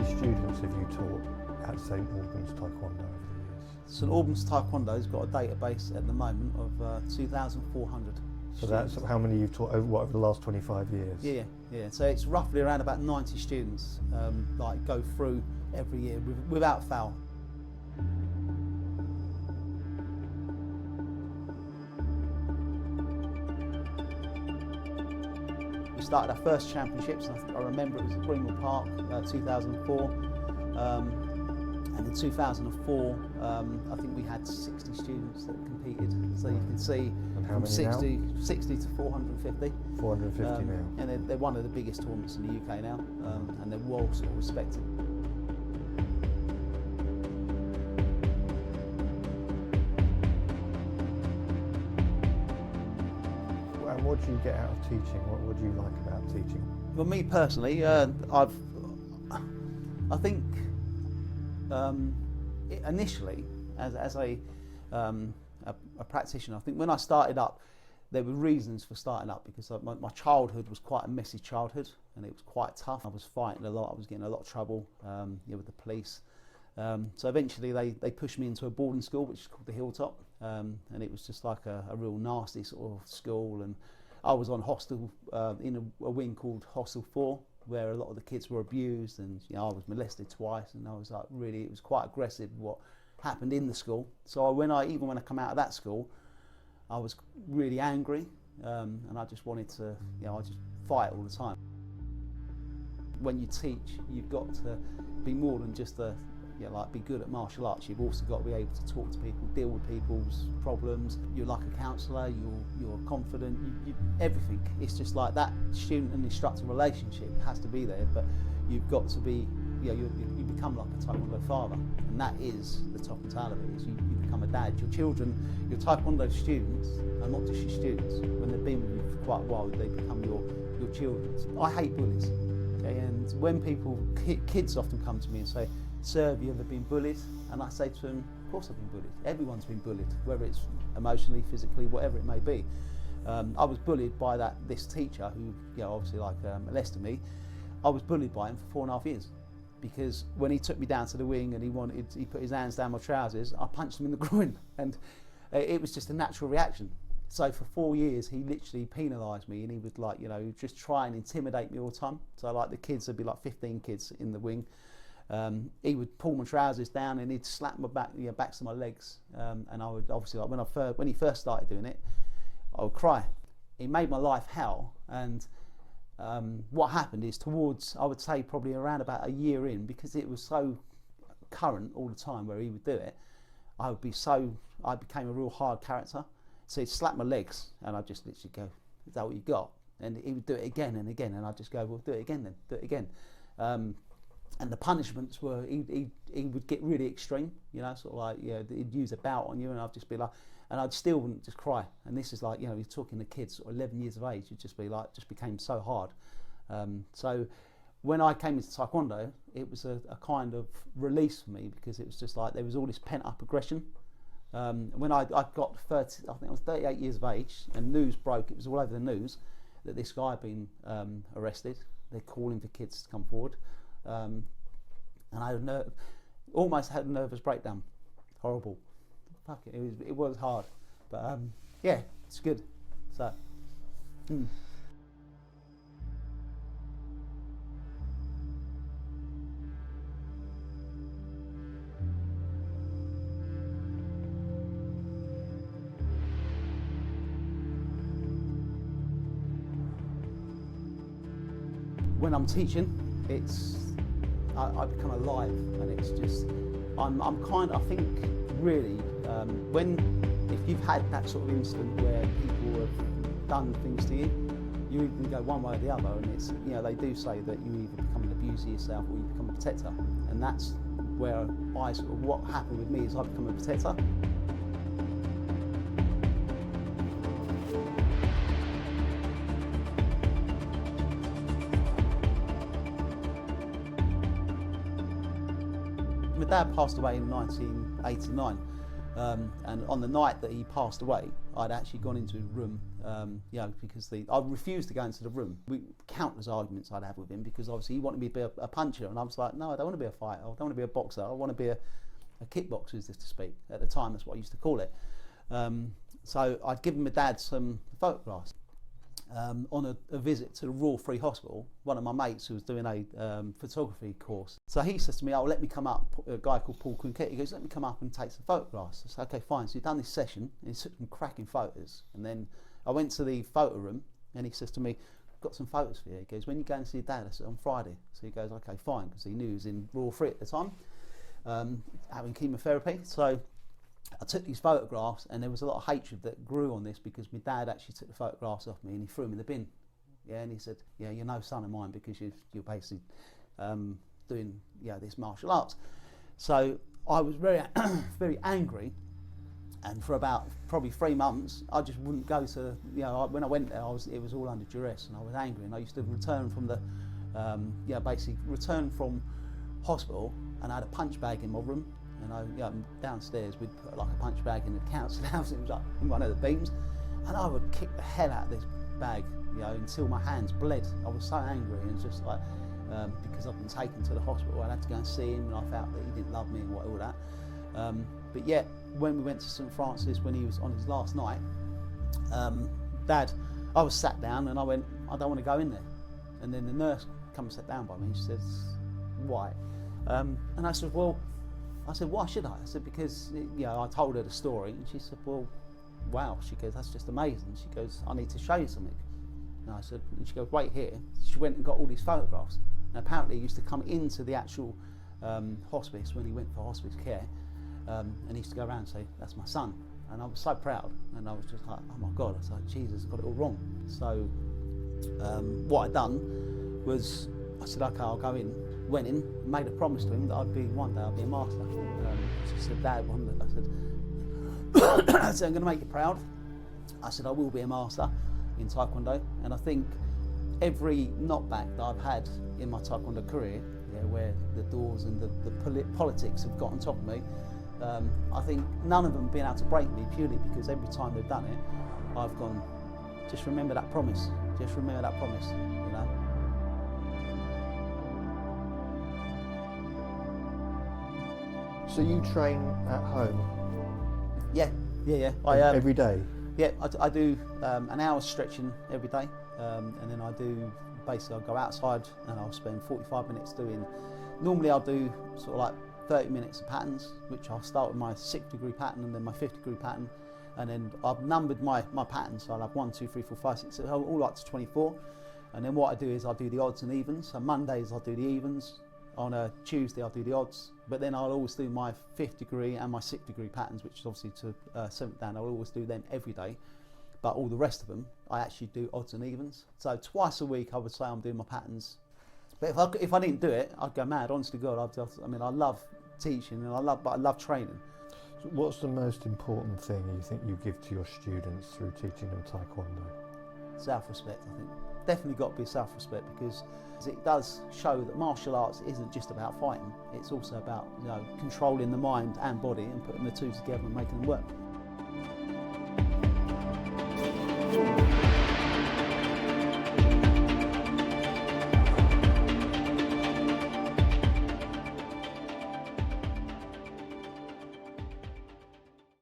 many students have you taught at St Albans Taekwondo over the years? St Albans Taekwondo has got a database at the moment of 2,400. So that's how many you've taught over the last 25 years? Yeah. So it's roughly around about 90 students like go through every year without fail. We started our first championships, and I remember it was at Greenwood Park, 2004. And in 2004, I think we had 60 students that competed. So you can see from 60 to 450. 450 now. And they're one of the biggest tournaments in the UK now, and they're well sort of respected. And what do you get out of teaching? What do you like about teaching? For me personally, I think initially, as a practitioner, I think when I started up, there were reasons for starting up, because my childhood was quite a messy childhood, and it was quite tough. I was fighting a lot. I was getting a lot of trouble with the police. So eventually they pushed me into a boarding school, which is called the Hilltop, and it was just like a real nasty sort of school. And I was on hostel in a wing called Hostel 4, where a lot of the kids were abused, and I was molested twice, and I was like, really, it was quite aggressive what happened in the school. So even when I come out of that school, I was really angry, and I just wanted to, I just fight all the time. When you teach, you've got to be more than just be good at martial arts. You've also got to be able to talk to people, deal with people's problems. You're like a counsellor. You're confident. Everything. It's just like that student and instructor relationship has to be there. But you've got to be, you become like a Taekwondo father, and that is the top mentality. Is you become a dad. Your children, your Taekwondo students, are not just your students. When they've been with you for quite a while, they become your children. I hate bullies. Okay, and when kids often come to me and say, "Sir, have you ever been bullied?" And I say to them, "Of course I've been bullied. Everyone's been bullied, whether it's emotionally, physically, whatever it may be." I was bullied by this teacher who, obviously molested me. I was bullied by him for 4.5 years, because when he took me down to the wing and he put his hands down my trousers, I punched him in the groin, and it was just a natural reaction. So for 4 years, he literally penalised me, and he would just try and intimidate me all the time. So the kids, there'd be 15 kids in the wing. He would pull my trousers down, and he'd slap my backs of my legs, and I would obviously, when he first started doing it, I would cry. It made my life hell. And what happened is, I would say probably around about a year in, because it was so current all the time where he would do it, I became a real hard character. So he'd slap my legs, and I'd just literally go, "Is that what you got?" And he would do it again and again, and I'd just go, "Well, do it again then, do it again." And the punishments were, he would get really extreme, he'd use a bout on you, and I'd just be like, and I'd still wouldn't just cry. And this is you're talking to kids, 11 years of age, just became so hard. So when I came into Taekwondo, it was a kind of release for me, because it was just there was all this pent up aggression. When I got 30, I think I was 38 years of age, and news broke, it was all over the news, that this guy had been arrested. They're calling for kids to come forward. And I almost had a nervous breakdown. Horrible. Fuck it, it was hard. But yeah, it's good. So. When I'm teaching, I become alive, and it's just, I think really, if you've had that sort of incident where people have done things to you, you either go one way or the other, and it's, they do say that you either become an abuser yourself or you become a protector, and that's where what happened with me is I become a protector. My dad passed away in 1989, And on the night that he passed away, I'd actually gone into his room, because I refused to go into the room. Countless arguments I'd have with him, because obviously he wanted me to be a puncher, and I was like, no, I don't want to be a fighter, I don't want to be a boxer, I want to be a kickboxer, as to speak. At the time, that's what I used to call it. So I'd given my dad some photographs. On a visit to the Royal Free Hospital, one of my mates who was doing a photography course. So he says to me, let me come up, a guy called Paul Quinquet, he goes, let me come up and take some photographs. I said, okay, fine. So he'd done this session, and he took some cracking photos. And then I went to the photo room, and he says to me, I've got some photos for you. He goes, when you go and see your dad? I said, on Friday. So he goes, okay, fine, because he knew he was in Royal Free at the time, having chemotherapy. So I took these photographs, and there was a lot of hatred that grew on this, because my dad actually took the photographs off me and he threw them in the bin. Yeah, and he said, yeah, you're no son of mine because you're basically doing this martial arts. So I was very very angry, and for about probably 3 months I just wouldn't go to, when I went there it was all under duress, and I was angry, and I used to return from the return from hospital, and I had a punch bag in my room. And downstairs we'd put like a punch bag in the council house. It was like in one of the beams, and I would kick the hell out of this bag, until my hands bled. I was so angry, and it's just like because I've been taken to the hospital, I had to go and see him, and I felt that he didn't love me and all that. But yet, when we went to St Francis, when he was on his last night, I was sat down, and I went, I don't want to go in there. And then the nurse come and sat down by me. She says, why? And I said, well. Why should I? I said, because I told her the story, and she said, well, wow. She goes, that's just amazing. She goes, I need to show you something. And I said, and she goes, wait here. She went and got all these photographs, and apparently he used to come into the actual hospice when he went for hospice care, and he used to go around and say, that's my son. And I was so proud, and I was just like, oh my God. I was like, Jesus, I got it all wrong. So what I'd done was, I said, okay, I'll go in. Went in, made a promise to him that one day I'd be a master. She said, Dad, I said, I'm going to make you proud. I said, I will be a master in Taekwondo. And I think every knockback that I've had in my Taekwondo career, where the doors and the politics have got on top of me, I think none of them have been able to break me, purely because every time they've done it, I've gone, just remember that promise. Just remember that promise, So you train at home? Yeah. Every day? Yeah, I do an hour's stretching every day, and then I do, basically I'll go outside and I'll spend 45 minutes doing, normally I'll do sort of like 30 minutes of patterns, which I'll start with my 6th degree pattern and then my 5th degree pattern, and then I've numbered my patterns, so I'll have 1, 2, 3, 4, 5, 6, all up to 24, and then what I do is I'll do the odds and evens. So Mondays I'll do the evens, on a Tuesday I'll do the odds, but then I'll always do my 5th degree and my 6th degree patterns, which is obviously to 7th dan. I'll always do them every day, but all the rest of them I actually do odds and evens. So twice a week I would say I'm doing my patterns. But if I didn't do it, I'd go mad. Honestly, God, I love teaching, and I love training. So what's the most important thing you think you give to your students through teaching them Taekwondo? Self-respect, I think. Definitely got to be self-respect, because it does show that martial arts isn't just about fighting. It's also about controlling the mind and body and putting the two together and making them work.